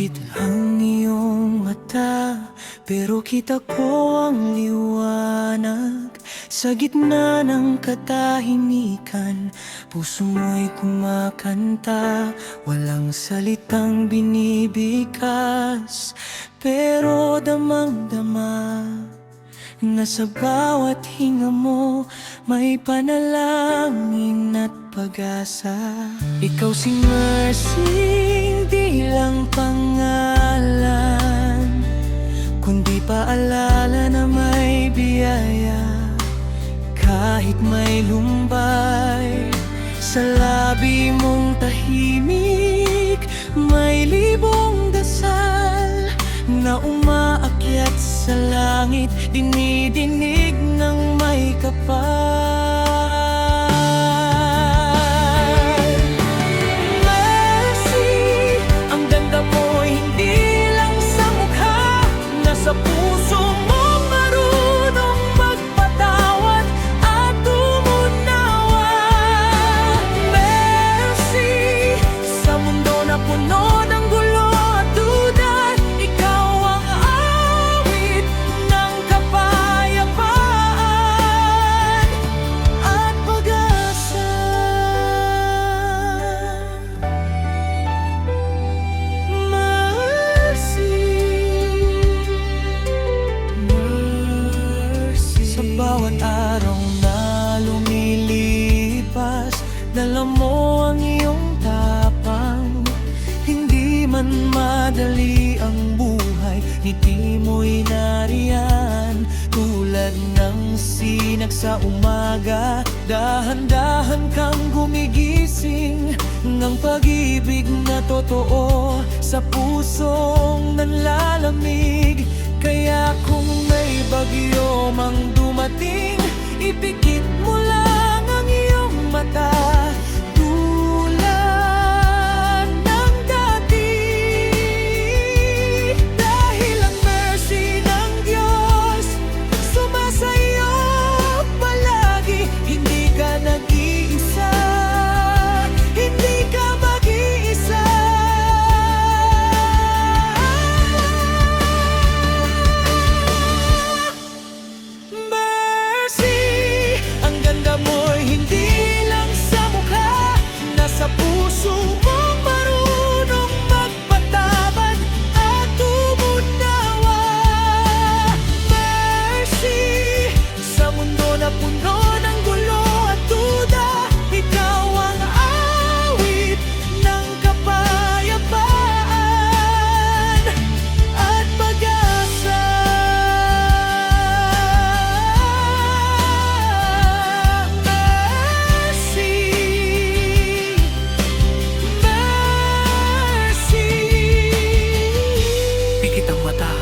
Pikit ang iyong mata, pero kita ko ang liwanag. Sa gitna ng katahimikan, puso mo'y kumakanta. Walang salitang binibigkas, pero damang-dama na sa bawat hinga mo may panalangin at pag-asa. Ikaw si Mercy, di lang pangalan, kundi paalala na may biyaya. Kahit may lumbay sa labi mong tahimik, may libong dasal na umaakyat sa langit, dinidinig ng may kapal. Mercy, ang ganda mo hindi lang sa mukha, nasa puso mong marunong magpatawad at umunawa. Mercy, sa mundo na puno ng gulo at duda, ikaw ang awit ng kapayapaan at pag-asa. Mercy, sa bawat araw na lumilipas, dala mo ang iyong tapang. Hindi man madali ang buhay, ngiti mo'y nariyan. Tulad ng sinag sa umaga, dahan-dahan kang gumigising ng pag-ibig na totoo sa pusong nanlalamig. Kaya kung may bagyo mang dumating, ipikit mo lang ang iyong mata, tulad ng dati. Dahil ang mercy ng Diyos sumasayo palagi. Hindi ka nag-iisa, hindi ka mag-iisa. Mercy, ang ganda mo'y hindi lang sa mukha, nasa puso mong marunong magpatawad at umunawa. Mercy, sa mundo na puno ng gulo at duda, ikaw ang awit ng kapayapaan at pag-asa. Mercy, pikit ang mata,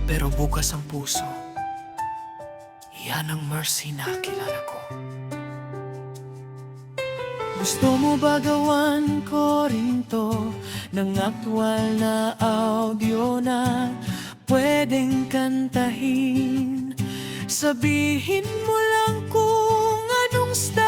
pero bukas ang puso. Yan ang mercy na kilala ko. Gusto mo ba gawan ko rin to ng aktwal na audio na pwedeng kantahin? Sabihin mo lang kung anong style